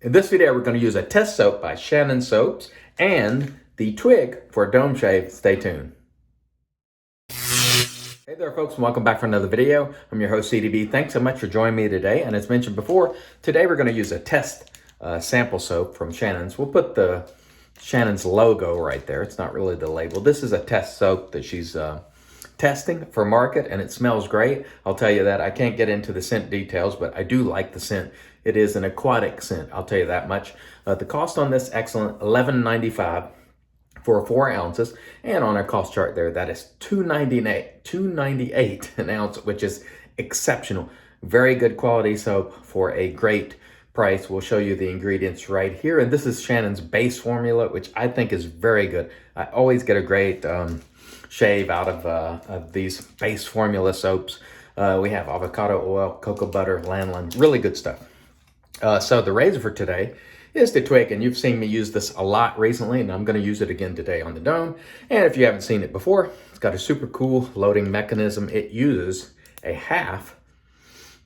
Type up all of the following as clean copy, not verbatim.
In this video, we're going to use a test soap by Shannon Soaps and the Twig for a dome shave. Stay tuned. Hey there folks, and welcome back for another video. I'm your host CDB. Thanks so much for joining me today. And as mentioned before, today we're going to use a test sample soap from Shannon's. We'll put the Shannon's logo right there. It's not really the label. This is a test soap that she's testing for market, and it smells great. I'll tell you that. I can't get into the scent details, but I do like the scent. It is an aquatic scent, I'll tell you that much. The cost on this, excellent, $11.95 for 4 ounces. And on our cost chart there, that is $2.98 an ounce, which is exceptional. Very good quality soap for a great price. We'll show you the ingredients right here. And this is Shannon's base formula, which I think is very good. I always get a great shave out of these base formula soaps. We have avocado oil, cocoa butter, lanolin, really good stuff. So the razor for today is the Twig, and you've seen me use this a lot recently, and I'm going to use it again today on the dome. And if you haven't seen it before, it's got a super cool loading mechanism. It uses a half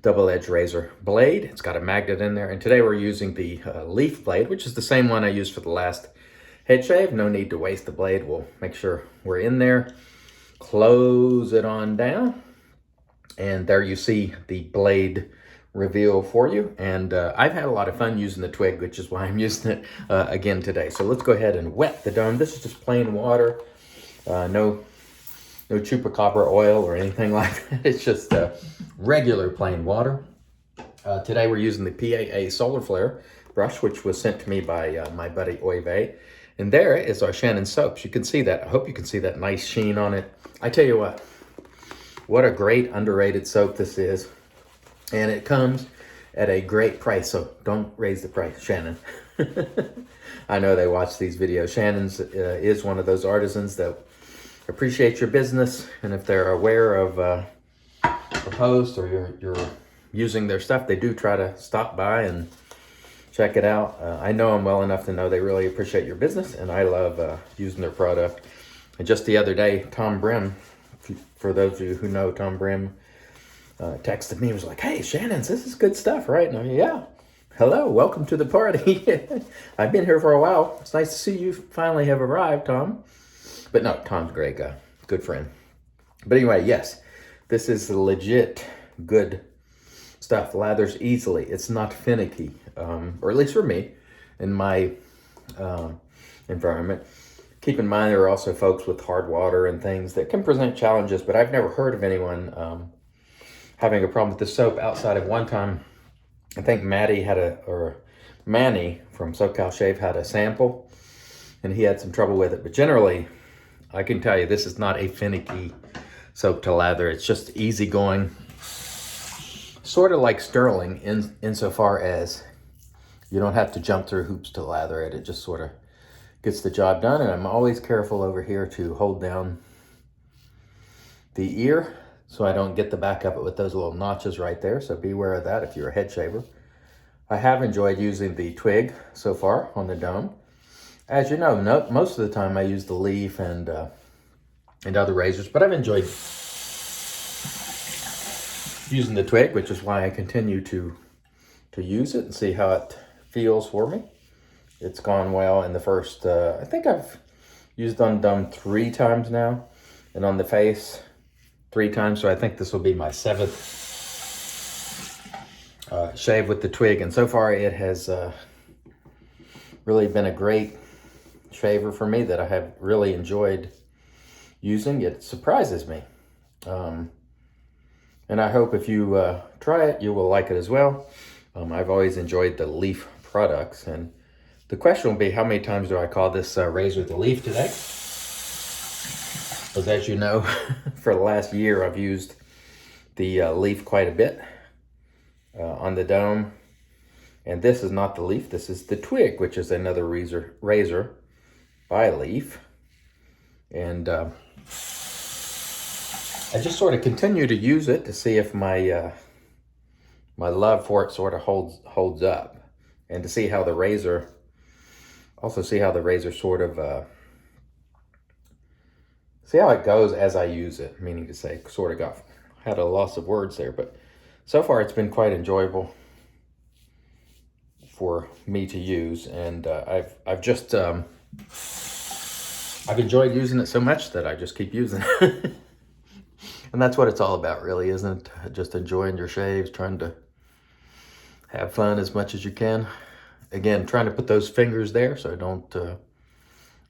double-edged razor blade. It's got a magnet in there, and today we're using the leaf blade, which is the same one I used for the last head shave. No need to waste the blade. We'll make sure we're in there. Close it on down, and there you see the blade reveal for you. And I've had a lot of fun using the Twig, which is why I'm using it again today. So let's go ahead and wet the dome. This is just plain water, no chupacabra oil or anything like that. It's just regular plain water. Today we're using the PAA Solar Flare brush, which was sent to me by my buddy Oive. And there is our Shannon soaps. You can see that. I hope you can see that nice sheen on it. I tell you what a great underrated soap this is. And it comes at a great price, so don't raise the price, Shannon. I know they watch these videos. Shannon's is one of those artisans that appreciate your business, and if they're aware of a post or you're using their stuff, they do try to stop by and check it out. I know them well enough to know they really appreciate your business, and I love using their product. And just the other day, Tom Brim, for those of you who know Tom Brim, texted me and was like, "Hey, Shannon's, this is good stuff, right?" And I'm like, "Yeah, hello, welcome to the party." I've been here for a while. It's nice to see you finally have arrived, Tom. But no, Tom's a great guy, good friend. But anyway, yes, this is legit good stuff. Lathers easily. It's not finicky, or at least for me, in my environment. Keep in mind, there are also folks with hard water and things that can present challenges, but I've never heard of anyone having a problem with the soap outside of one time. I think Manny from SoCal Shave had a sample, and he had some trouble with it. But generally, I can tell you this is not a finicky soap to lather. It's just easygoing, sort of like Sterling insofar as you don't have to jump through hoops to lather it. It just sort of gets the job done. And I'm always careful over here to hold down the ear so I don't get the back of it with those little notches right there. So beware of that if you're a head shaver. I have enjoyed using the Twig so far on the dome. As you know, most of the time I use the leaf and other razors, but I've enjoyed using the Twig, which is why I continue to use it and see how it feels for me. It's gone well in the first, I think I've used on dome 3 times now, and on the face 3 times, so I think this will be my 7th shave with the Twig, and so far it has really been a great shaver for me that I have really enjoyed using. It surprises me, and I hope if you try it, you will like it as well. I've always enjoyed the leaf products, and the question will be, how many times do I call this razor the leaf today? Because as you know, for the last year, I've used the leaf quite a bit on the dome. And this is not the leaf, this is the Twig, which is another razor by Leaf. And I just sort of continue to use it to see if my my love for it sort of holds up. And to see how the razor, sort of see how it goes as I use it, meaning to say, sort of had a loss of words there, but so far it's been quite enjoyable. for me to use, and I've just I've enjoyed using it so much that I just keep using it. And that's what it's all about, really, isn't it? Just enjoying your shaves, trying to have fun as much as you can. Again, trying to put those fingers there so I don't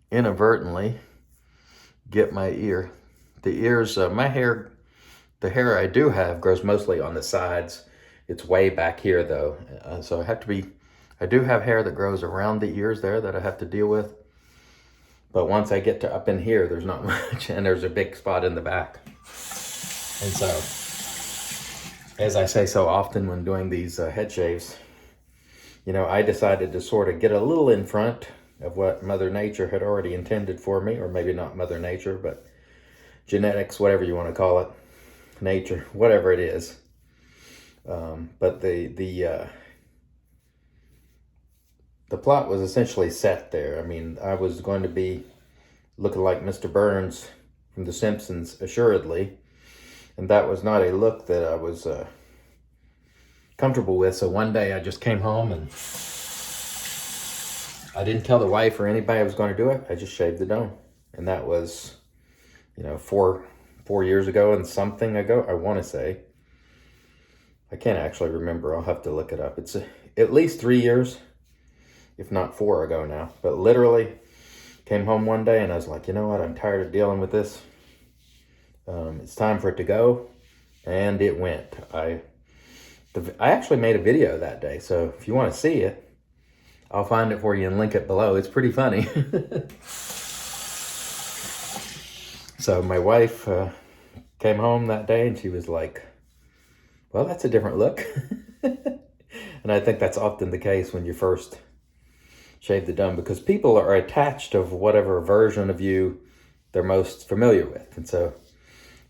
inadvertently get my ear. The ears, my hair, the hair I do have grows mostly on the sides. It's way back here though. So I do have hair that grows around the ears there that I have to deal with. But once I get to up in here, there's not much, and there's a big spot in the back. And so, as I say so often when doing these head shaves, you know, I decided to sort of get a little in front of what Mother Nature had already intended for me, or maybe not Mother Nature, but genetics, whatever you want to call it, nature, whatever it is. But the plot was essentially set there. I mean, I was going to be looking like Mr. Burns from The Simpsons, assuredly, and that was not a look that I was comfortable with. So one day I just came home and I didn't tell the wife or anybody I was going to do it. I just shaved the dome, and that was, you know, four years ago and something ago, I want to say. I can't actually remember. I'll have to look it up. It's at least 3 years, if not 4 ago now. But literally came home one day and I was like, you know what? I'm tired of dealing with this. It's time for it to go. And it went. I actually made a video that day. So if you want to see it, I'll find it for you and link it below. It's pretty funny. So my wife came home that day and she was like, well, that's a different look. And I think that's often the case when you first shave the dome, because people are attached of whatever version of you they're most familiar with. And so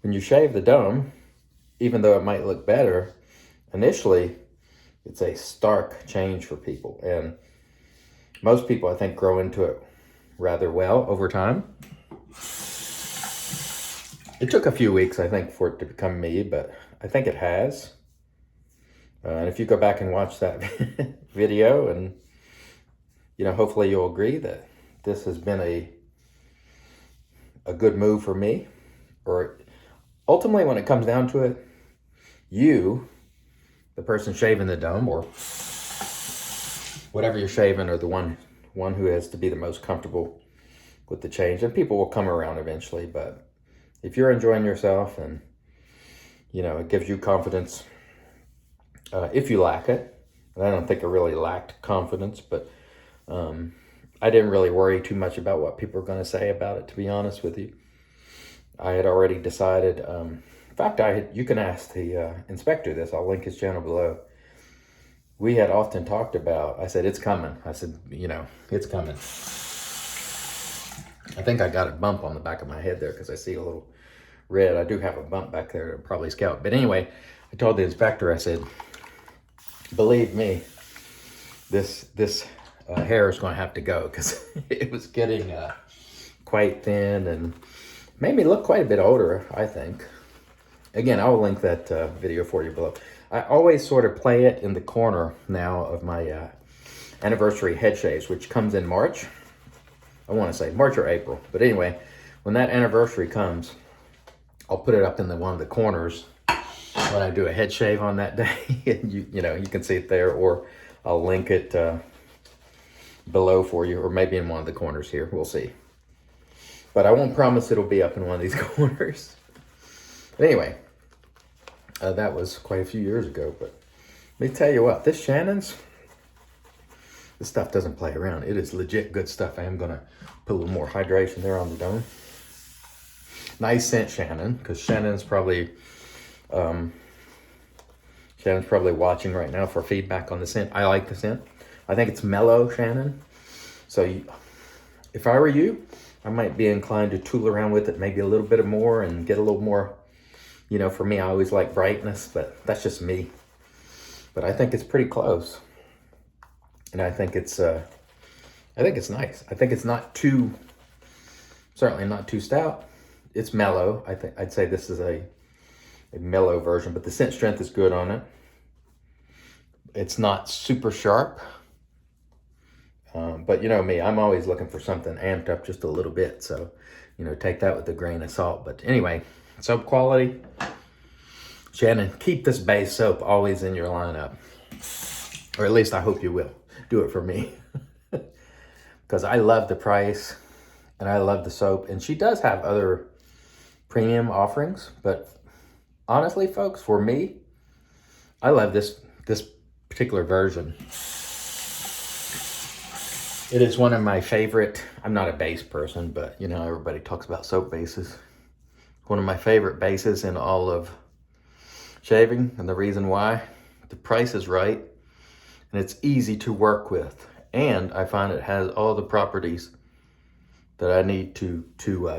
when you shave the dome, even though it might look better, initially it's a stark change for people. And most people, I think, grow into it rather well over time. It took a few weeks, I think, for it to become me, but I think it has. And if you go back and watch that video, and, you know, hopefully you'll agree that this has been a good move for me. Or ultimately, when it comes down to it, you, the person shaving the dome, or whatever you're shaving, are the one who has to be the most comfortable with the change. And people will come around eventually, but if you're enjoying yourself and, you know, it gives you confidence, if you lack it, and I don't think I really lacked confidence, but I didn't really worry too much about what people were going to say about it, to be honest with you. I had already decided, in fact, you can ask the inspector this, I'll link his channel below. We had often talked about, I said, it's coming. I said, you know, it's coming. I think I got a bump on the back of my head there because I see a little red. I do have a bump back there, probably scalp. But anyway, I told the inspector, I said, believe me, this hair is going to have to go, because it was getting quite thin and made me look quite a bit older, I think. Again, I'll link that video for you below. I always sort of play it in the corner now of my anniversary head shaves, which comes in March. I want to say March or April. But anyway, when that anniversary comes, I'll put it up in one of the corners when I do a head shave on that day. And you know, you can see it there, or I'll link it below for you, or maybe in one of the corners here. We'll see. But I won't promise it'll be up in one of these corners. But anyway, that was quite a few years ago. But let me tell you what, this Shannon's, this stuff doesn't play around. It is legit good stuff. I am going to put a little more hydration there on the dome. Nice scent, Shannon, because Shannon's probably watching right now for feedback on the scent. I like the scent. I think it's mellow, Shannon. So if I were you, I might be inclined to tool around with it maybe a little bit more and get a little more, you know, for me, I always like brightness, but that's just me. But I think it's pretty close. And I think it's nice. I think it's not too, certainly not too stout. It's mellow. I'd say this is a mellow version, but the scent strength is good on it. It's not super sharp. But you know me, I'm always looking for something amped up just a little bit. So, you know, take that with a grain of salt. But anyway, soap quality. Shannon, keep this base soap always in your lineup. Or at least I hope you will. Do it for me. Because I love the price and I love the soap. And she does have other premium offerings. But honestly, folks, for me, I love this particular version. It is one of my favorite. I'm not a base person, but you know, everybody talks about soap bases. One of my favorite bases in all of shaving, and the reason why, the price is right and it's easy to work with, and I find it has all the properties that I need to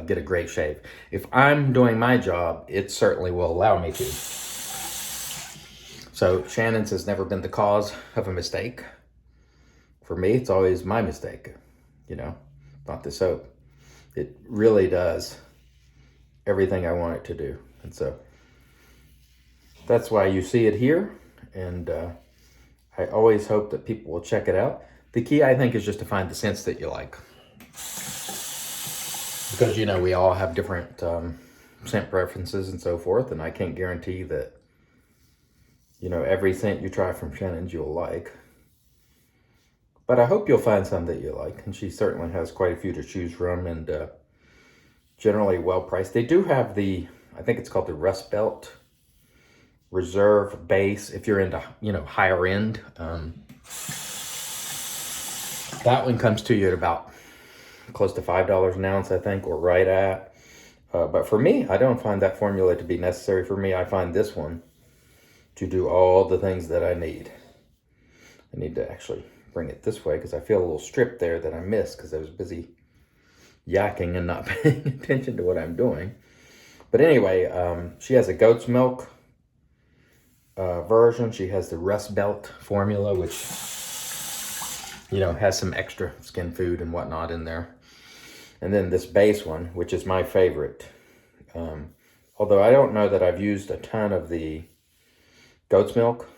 get a great shave. If I'm doing my job, it certainly will allow me to. So Shannon's has never been the cause of a mistake. For me, it's always my mistake, you know, not the soap. It really does everything I want it to do. And so that's why you see it here. And I always hope that people will check it out. The key, I think, is just to find the scents that you like. Because, you know, we all have different scent preferences and so forth. And I can't guarantee that, you know, every scent you try from Shannon's you'll like. But I hope you'll find some that you like. And she certainly has quite a few to choose from, and generally well priced. They do have the, I think it's called the Rust Belt Reserve Base, if you're into, you know, higher end. That one comes to you at about close to $5 an ounce, I think, or right at. But for me, I don't find that formula to be necessary for me. I find this one to do all the things that I need. I need to actually bring it this way because I feel a little strip there that I missed because I was busy yakking and not paying attention to what I'm doing. But anyway, she has a goat's milk version. She has the Rust Belt formula, which, you know, has some extra skin food and whatnot in there. And then this base one, which is my favorite. Although I don't know that I've used a ton of the goat's milk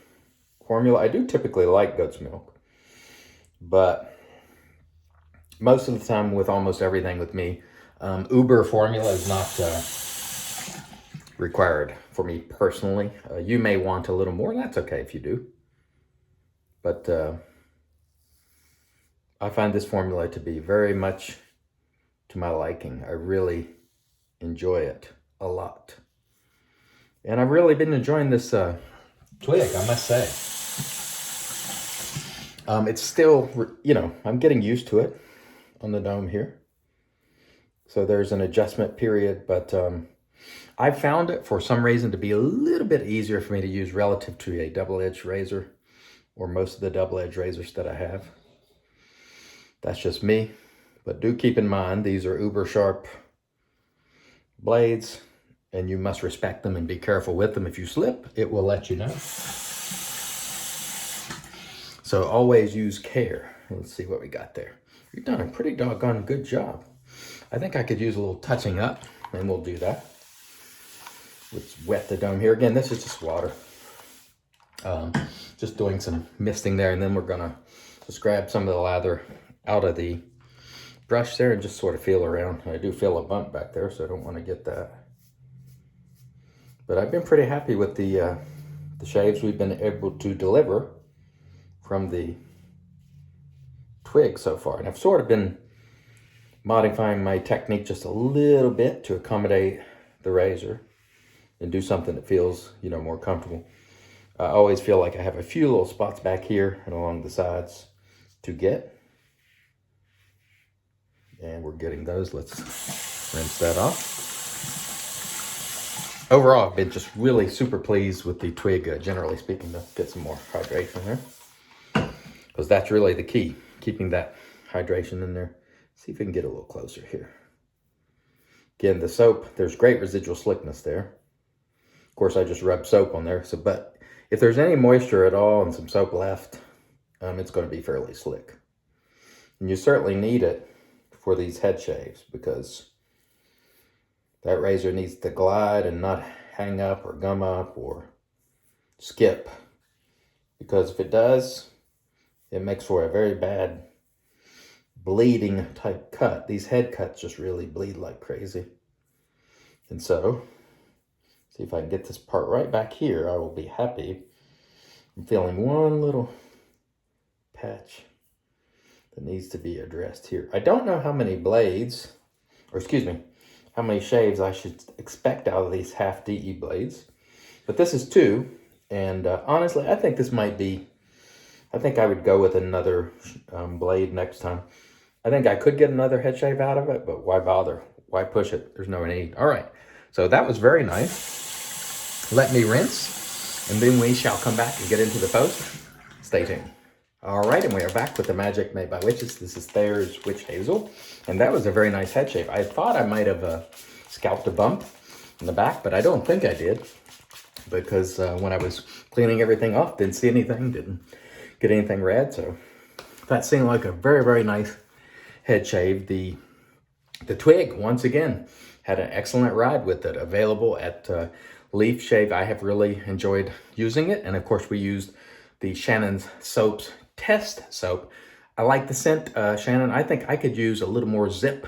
formula. I do typically like goat's milk, but most of the time with almost everything with me, Uber formula is not required for me personally. You may want a little more, and that's okay if you do. But I find this formula to be very much to my liking. I really enjoy it a lot. And I've really been enjoying this Twig, I must say. It's still, you know, I'm getting used to it on the dome here. So there's an adjustment period, but I found it for some reason to be a little bit easier for me to use relative to a double-edged razor, or most of the double-edged razors that I have. That's just me. But do keep in mind, these are uber sharp blades, and you must respect them and be careful with them. If you slip, it will let you know. So always use care. Let's see what we got there. You've done a pretty doggone good job. I think I could use a little touching up, and we'll do that. Let's wet the dome here. Again, this is just water. Just doing some misting there, and then we're gonna just grab some of the lather out of the brush there and just sort of feel around. I do feel a bump back there, so I don't want to get that. But I've been pretty happy with the shaves we've been able to deliver from the Twig so far. And I've sort of been modifying my technique just a little bit to accommodate the razor and do something that feels, you know, more comfortable. I always feel like I have a few little spots back here and along the sides to get. And we're getting those. Let's rinse that off. Overall, I've been just really super pleased with the Twig, generally speaking, to get some more hydration here. Because that's really the key, keeping that hydration in there. See if we can get a little closer here. Again, the soap, there's great residual slickness there. Of course, I just rubbed soap on there. So, but if there's any moisture at all and some soap left, it's going to be fairly slick. And you certainly need it for these head shaves because that razor needs to glide and not hang up or gum up or skip. Because if it does, it makes for a very bad bleeding type cut. These head cuts just really bleed like crazy. And so, see if I can get this part right back here, I will be happy. I'm feeling one little patch that needs to be addressed here. I don't know how many blades, or excuse me, how many shaves I should expect out of these half DE blades. But this is 2, and honestly, I think this might be, I think I would go with another blade next time. I think I could get another head shave out of it, but why bother? Why push it? There's no need. All right, so that was very nice. Let me rinse, and then we shall come back and get into the post. Stay tuned. All right, and we are back with the magic made by witches. This is Thayer's Witch Hazel, and that was a very nice head shave. I thought I might have scalped a bump in the back, but I don't think I did, because when I was cleaning everything off, didn't see anything, didn't get anything red. So that seemed like a very, very nice head shave. The Twig, once again, had an excellent ride with it. Available at Leaf Shave. I have really enjoyed using it, and of course we used the Shannon's Soaps Test Soap. I like the scent, Shannon. I think I could use a little more zip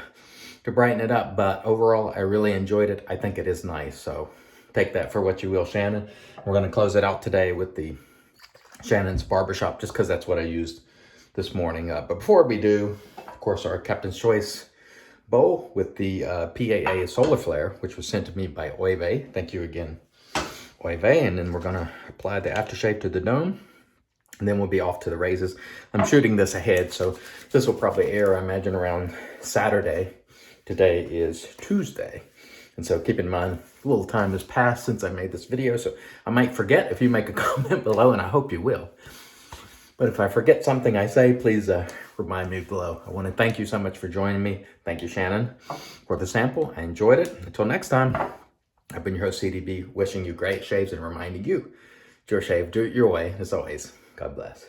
to brighten it up, but overall I really enjoyed it. I think it is nice, so take that for what you will, Shannon. We're going to close it out today with the Shannon's Barbershop, just because that's what I used this morning. But before we do, of course, our Captain's Choice bowl with the PAA Solar Flare, which was sent to me by Oive. Thank you again, Oive. And then we're going to apply the aftershave to the dome, and then we'll be off to the raises. I'm shooting this ahead, so this will probably air, I imagine, around Saturday. Today is Tuesday. And so keep in mind, a little time has passed since I made this video, so I might forget if you make a comment below, and I hope you will. But if I forget something I say, please remind me below. I want to thank you so much for joining me. Thank you, Shannon, for the sample. I enjoyed it. Until next time, I've been your host, CDB, wishing you great shaves and reminding you, it's your shave, do it your way. As always, God bless.